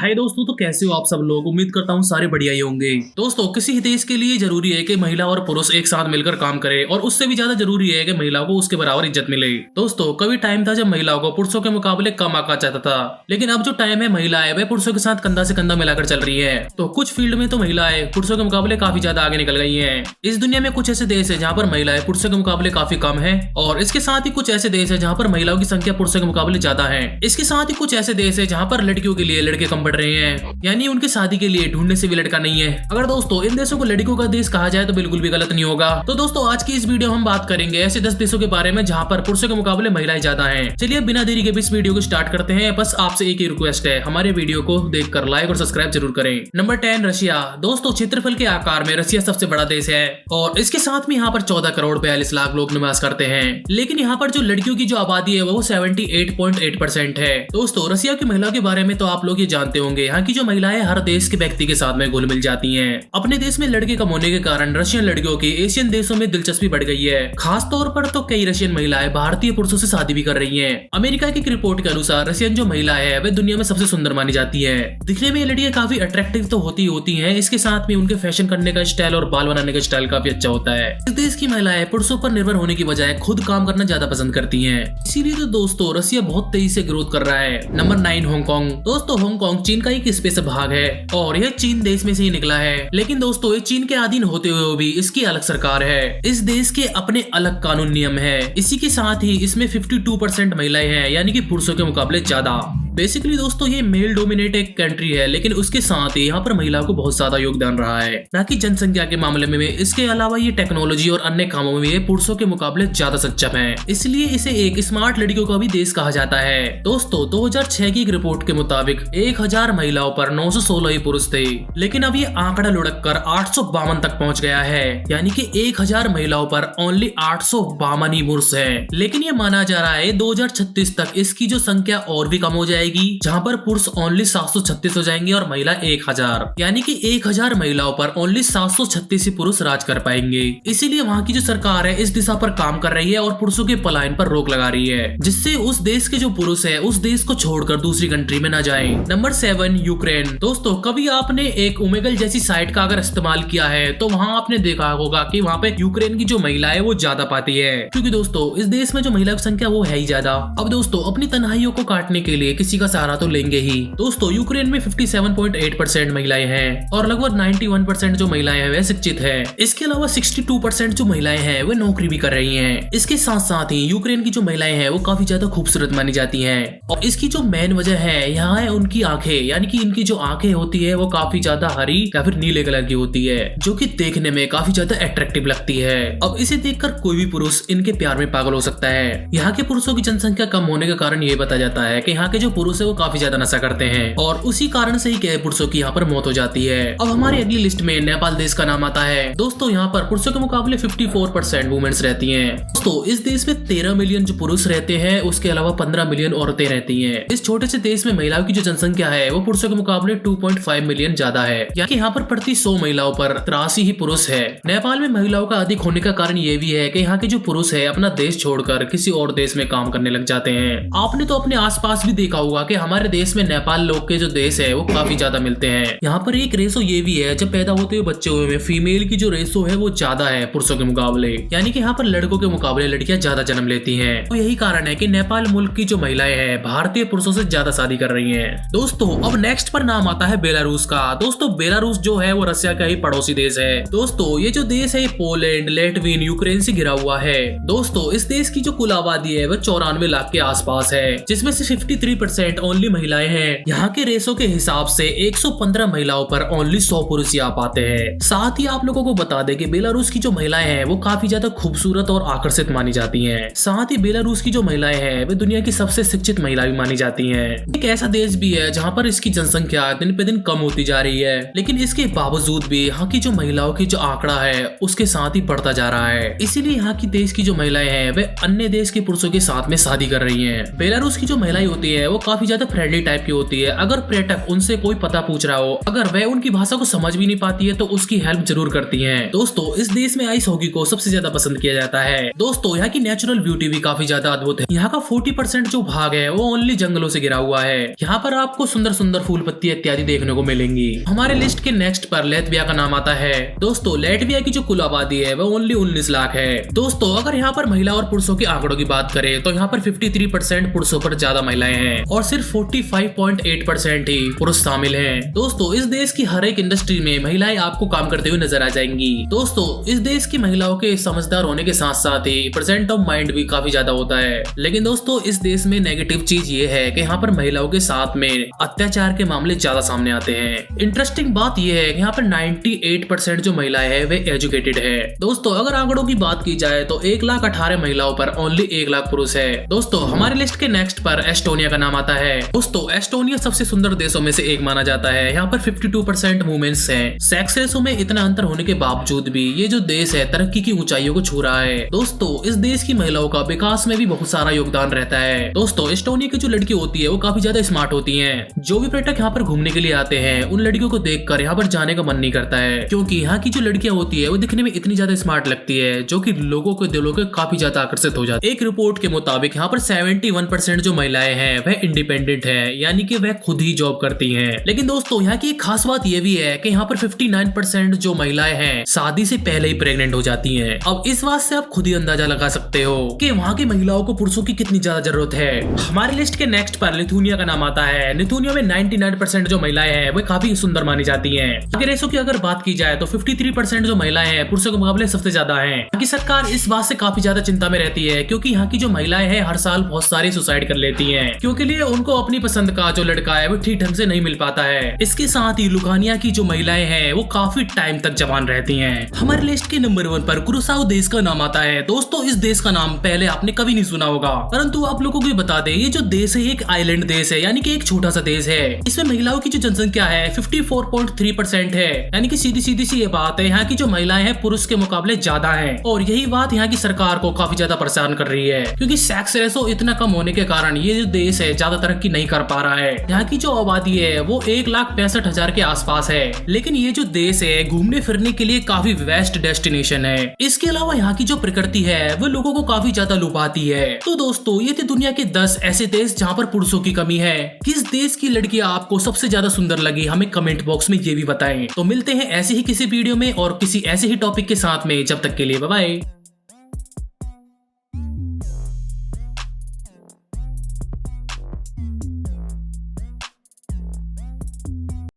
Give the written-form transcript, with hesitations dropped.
हाय दोस्तों, तो कैसे हो आप सब लोग। उम्मीद करता हूँ सारे बढ़िया ही होंगे। दोस्तों, किसी देश के लिए जरूरी है कि महिला और पुरुष एक साथ मिलकर काम करें और उससे भी ज्यादा जरूरी है कि महिलाओं को उसके बराबर इज्जत मिले। दोस्तों, कभी टाइम था जब महिलाओं को पुरुषों के मुकाबले कम आंका जाता था, लेकिन अब जो टाइम है महिलाएं वे पुरुषों के साथ कंधा से कंधा मिलाकर चल रही है। तो कुछ फील्ड में तो महिलाएं पुरुषों के मुकाबले काफी ज्यादा आगे निकल गई है। इस दुनिया में कुछ ऐसे देश है जहाँ पर महिलाएं पुरुषों के मुकाबले काफी कम है, और इसके साथ ही कुछ ऐसे देश है जहाँ पर महिलाओं की संख्या पुरुषों के मुकाबले ज्यादा है। इसके साथ ही कुछ ऐसे देश है जहाँ पर लड़कियों के लिए लड़के कम पड़ रहे हैं, यानी उनकी शादी के लिए ढूंढने से भी लड़का नहीं है। अगर दोस्तों इन देशों को लड़कियों का देश कहा जाए तो बिल्कुल भी गलत नहीं होगा। तो दोस्तों, आज की इस वीडियो हम बात करेंगे ऐसे 10 देशों के बारे में जहां पर पुरुषों के मुकाबले महिलाएं ज्यादा हैं। चलिए बिना देरी के इस वीडियो को स्टार्ट करते हैं। बस आपसे एक ही रिक्वेस्ट है, हमारे वीडियो को देखकर लाइक और सब्सक्राइब जरूर करें। Number 10, Russia. दोस्तों, क्षेत्रफल के आकार में रशिया सबसे बड़ा देश है और इसके साथ में यहाँ पर 14 करोड़ 42 लाख लोग निवास करते हैं। लेकिन यहाँ पर जो लड़कियों की जो आबादी है वो 78.8% है। दोस्तों, रशिया की महिलाओं के बारे में तो आप लोग ये जानते होंगे, यहाँ की जो महिलाएं हर देश के व्यक्ति के साथ में घुल मिल जाती हैं। अपने देश में लड़के कम होने के कारण रशियन लड़कियों की एशियन देशों में दिलचस्पी बढ़ गई है। खास तौर पर तो कई रशियन महिलाएं भारतीय पुरुषों से शादी भी कर रही हैं। अमेरिका की एक रिपोर्ट के अनुसार रशियन जो महिलाएं है वे दुनिया में सबसे सुंदर मानी जाती है। दिखने में ये लड़कियां काफी अट्रैक्टिव तो होती हैं, इसके साथ में उनके फैशन करने का स्टाइल और बाल बनाने का स्टाइल काफी अच्छा होता है। इस देश की महिलाएं पुरुषों पर निर्भर होने की बजाय खुद काम करना ज्यादा पसंद करती है। इसीलिए तो दोस्तों रशिया बहुत तेजी से ग्रोथ कर रहा है। Number 9, Hong Kong. दोस्तों, हांगकांग चीन का एक स्पेशल भाग है और यह चीन देश में से ही निकला है। लेकिन दोस्तों, ये चीन के अधीन होते हुए भी इसकी अलग सरकार है। इस देश के अपने अलग कानून नियम है। इसी के साथ ही इसमें 52% महिलाएं हैं, यानी कि पुरुषों के मुकाबले ज्यादा। बेसिकली दोस्तों, ये मेल डोमिनेट एक कंट्री है, लेकिन उसके साथ ही यहाँ पर महिलाओं को बहुत ज्यादा योगदान रहा है, ना कि जनसंख्या के मामले में। इसके अलावा ये टेक्नोलॉजी और अन्य कामों में ये पुरुषों के मुकाबले ज्यादा सक्षम है, इसलिए इसे एक स्मार्ट लड़कियों का भी देश कहा जाता है। दोस्तों, 2006 की एक रिपोर्ट के मुताबिक 1000 महिलाओं पर 916 ही पुरुष थे, लेकिन अब ये आंकड़ा लुढ़क कर 852 तक पहुँच गया है, यानी कि 1000 महिलाओं पर ओनली 852 ही पुरुष है। लेकिन ये माना जा रहा है 2036 तक इसकी जो संख्या और भी कम हो जाएगी, जहां पर पुरुष ओनली 736 हो जाएंगे और महिला 1000, यानी कि 1000 महिलाओं पर ओनली 736 ही पुरुष राज कर पाएंगे। इसीलिए वहां की जो सरकार है इस दिशा पर काम कर रही है और पुरुषों के पलायन पर रोक लगा रही है, जिससे उस देश के जो पुरुष है उस देश को छोड़कर दूसरी कंट्री में न जाए। Number 7, Ukraine. दोस्तों, कभी आपने एक ओमेगल जैसी साइट का अगर इस्तेमाल किया है तो वहाँ आपने देखा होगा कि वहाँ पे यूक्रेन की जो महिला है वो ज्यादा पाती है, क्योंकि दोस्तों इस देश में जो महिला की संख्या वो है ही ज्यादा। अब दोस्तों, अपनी तन्हाइयों को काटने के लिए किसी का सहारा तो लेंगे ही। दोस्तों, यूक्रेन में 57.8% महिलाएं हैं और लगभग 91% जो महिलाएं हैं वे शिक्षित है। इसके अलावा 62% जो महिलाएं हैं वे नौकरी भी कर रही हैं। इसके साथ साथ ही यूक्रेन की जो महिलाएं हैं वो काफी ज्यादा खूबसूरत मानी जाती हैं, और इसकी जो मेन वजह है यहाँ है उनकी आंखें, यानी कि इनकी जो आंखें होती है वो काफी ज्यादा हरी या फिर नीले कलर की होती है, जो कि देखने में काफी ज्यादा अट्रैक्टिव लगती है। अब इसे देखकर कोई भी पुरुष इनके प्यार में पागल हो सकता है। यहाँ के पुरुषों की जनसंख्या कम होने का कारण ये बताया जाता है कि यहाँ के जो पुरुष है वो काफी ज्यादा नशा करते हैं, और उसी कारण से ही कई पुरुषों की यहाँ पर मौत हो जाती है। अब हमारी अगली लिस्ट में नेपाल देश का नाम आता है। दोस्तों, यहाँ पर पुरुषों के मुकाबले 54% वुमेन्स रहती हैं। दोस्तों, इस देश में 13 मिलियन जो पुरुष रहते हैं, उसके अलावा 15 मिलियन औरतें रहती हैं। इस छोटे से देश में महिलाओं की जो जनसंख्या है वो पुरुषों के मुकाबले 2.5 मिलियन ज्यादा है, यानी यहाँ पर प्रति 100 महिलाओं पर 83 ही पुरुष है। नेपाल में महिलाओं का अधिक होने का कारण ये भी है कि यहाँ के जो पुरुष है अपना देश छोड़कर किसी और देश में काम करने लग जाते हैं। आपने तो अपने आसपास भी देखा होगा कि हमारे देश में नेपाल लोग के जो देश है वो काफी ज्यादा मिलते हैं। यहाँ पर एक रेशो ये भी है, जब पैदा होते हुए बच्चे हुए में फीमेल की जो रेशो है वो ज्यादा है पुरुषों के मुकाबले, यानी कि यहाँ पर लड़कों के मुकाबले लड़कियां ज्यादा जन्म लेती हैं। तो यही कारण है कि नेपाल मुल्क की जो महिलाएं हैं भारतीय पुरुषों से ज्यादा शादी कर रही हैं। दोस्तों, अब नेक्स्ट पर नाम आता है बेलारूस का। दोस्तों, बेलारूस जो है वो रशिया का ही पड़ोसी देश है। दोस्तों, ये जो देश है पोलैंड, लेटविन, यूक्रेन से घिरा हुआ है। दोस्तों, इस देश की जो कुल आबादी है वो 94 लाख के आसपास है, जिसमें से 53% ओनली महिलाएं हैं। यहाँ के रेशो के हिसाब से 115 महिलाओं पर ओनली 100 पुरुष आ पाते हैं। साथ ही आप लोगों को बता दें कि बेलारूस की जो महिलाएं हैं वो काफी ज्यादा खूबसूरत और आकर्षित मानी जाती हैं। साथ ही बेलारूस की जो महिलाएं हैं वे दुनिया की सबसे शिक्षित महिला भी मानी जाती हैं। एक ऐसा देश भी है जहाँ पर इसकी जनसंख्या दिन पे दिन कम होती जा रही है, लेकिन इसके बावजूद भी यहाँ की जो महिलाओं की जो आंकड़ा है उसके साथ ही बढ़ता जा रहा है। इसीलिए यहाँ की देश की जो महिलाएं हैं वे अन्य देश के पुरुषों के साथ में शादी कर रही हैं। बेलारूस की जो महिलाएं होती है वो काफी ज्यादा फ्रेंडली टाइप की होती है। अगर पर्यटक उनसे कोई पता पूछ रहा हो, अगर वह उनकी भाषा को समझ भी नहीं पाती है तो उसकी हेल्प जरूर करती है। दोस्तों इस देश में आइस हॉकी को सबसे ज्यादा पसंद किया जाता है। दोस्तों यहाँ की नेचुरल ब्यूटी भी काफी ज्यादा अद्भुत है। यहाँ का 40% जो भाग है वो ओनली जंगलों से घिरा हुआ है। यहाँ पर आपको सुंदर सुंदर फूल पत्ती इत्यादि देखने को मिलेंगी। हमारे लिस्ट के नेक्स्ट पर लेत्विया का नाम आता है। दोस्तों लेटविया की जो कुल आबादी है वह ओनली 19 लाख है। दोस्तों अगर यहाँ पर महिला और पुरुषों के आंकड़ों की बात करें तो यहाँ पर 53% पुरुषों पर ज्यादा महिलाएं हैं और सिर्फ 45.8% ही पुरुष शामिल हैं। दोस्तों इस देश की हर एक इंडस्ट्री में महिलाएं आपको काम करते हुए नजर आ जाएंगी। दोस्तों इस देश की महिलाओं के समझदार होने के साथ साथ ही प्रेजेंट ऑफ माइंड भी काफी ज्यादा होता है। लेकिन दोस्तों इस देश में नेगेटिव चीज ये है कि यहाँ पर महिलाओं के साथ में अत्याचार के मामले ज्यादा सामने आते हैं। इंटरेस्टिंग बात यह है कि यहाँ पर 98% जो महिलाएं हैं वे एजुकेटेड है। दोस्तों अगर आंकड़ों की बात की जाए तो 1,18,000 महिलाओं पर ओनली 1 लाख पुरुष है। दोस्तों हमारे लिस्ट के नेक्स्ट पर एस्टोनिया का नाम आता है। दोस्तों एस्टोनिया सबसे सुंदर देशों में से एक माना जाता है। यहाँ पर 52% वुमेन्स हैं। सेक्स रेशो में इतना अंतर होने के बावजूद भी ये जो देश है तरक्की की ऊंचाइयों को छू रहा है। दोस्तों इस देश की महिलाओं का विकास में भी बहुत सारा योगदान रहता है। दोस्तों एस्टोनिया की जो लड़की होती है वो काफी ज्यादा स्मार्ट होती हैं। जो भी पर्यटक यहाँ पर घूमने के लिए आते हैं उन लड़कियों को देखकर यहाँ पर जाने का मन नहीं करता है, क्योंकि यहाँ की जो लड़कियां होती है वो दिखने में इतनी ज्यादा स्मार्ट लगती है जो कि लोगों के दिलों के काफी ज्यादा आकर्षित हो जाती है। एक रिपोर्ट के मुताबिक यहाँ पर 71% जो महिलाएं हैं वह इंडिपेंडेंट है, यानी कि वह खुद ही जॉब करती हैं। लेकिन दोस्तों यहाँ की एक खास बात यह भी है कि यहाँ पर 59% जो महिलाएं हैं शादी से पहले ही प्रेग्नेंट हो जाती हैं। अब इस बात से आप खुद ही अंदाजा लगा सकते हो कि वहाँ की महिलाओं को पुरुषों की कितनी ज्यादा जरूरत है। हमारे लिस्ट के नेक्स्ट पर लिथुनिया का नाम आता है। लिथुनिया में 99% जो महिलाएं हैं वो काफी सुंदर मानी जाती हैं। अगर रेशो की अगर बात की जाए तो 53% जो महिलाएं हैं पुरुषों के मुकाबले सबसे ज्यादा हैं। यहाँ की सरकार इस बात से काफी ज्यादा चिंता में रहती है क्योंकि यहाँ की जो महिलाएं हैं हर साल बहुत सारी सुसाइड कर लेती हैं, क्योंकि लिए उनको अपनी पसंद का जो लड़का है वो ठीक ढंग से नहीं मिल पाता है। इसके साथ ही लुकानिया की जो महिलाएं हैं वो काफी टाइम तक जवान रहती हैं। हमारे लिस्ट के नंबर 1 पर कुरासाओ देश का नाम आता है। दोस्तों इस देश का नाम पहले आपने कभी नहीं सुना होगा, परंतु आप लोगों को बता दें ये जो देश है एक आइलैंड देश है, यानी कि एक छोटा सा देश है। इसमें महिलाओं की जो जनसंख्या है 54.3% है, यानी कि सीधी सीधी सी ये बात है यहाँ की जो महिलाएं हैं पुरुष के मुकाबले ज्यादा हैं। और यही बात यहाँ की सरकार को काफी ज्यादा परेशान कर रही है, क्योंकि सेक्स रेशो इतना कम होने के कारण ये जो देश है ज्यादा तरक्की नहीं कर पा रहा है। यहाँ की जो आबादी है वो 1,65,000 के आसपास है, लेकिन ये जो देश है घूमने फिरने के लिए काफी बेस्ट डेस्टिनेशन है। इसके अलावा यहाँ की जो प्रकृति है वो लोगों को काफी ज्यादा लुभाती है। तो दोस्तों ये थे दुनिया के 10 ऐसे देश जहाँ पर पुरुषों की कमी है। किस देश की लड़की आपको सबसे ज्यादा सुंदर लगी हमें कमेंट बॉक्स में ये भी बताएं। तो मिलते हैं ऐसे ही किसी वीडियो में और किसी ऐसे ही टॉपिक के साथ में। जब तक के लिए बाय बाय।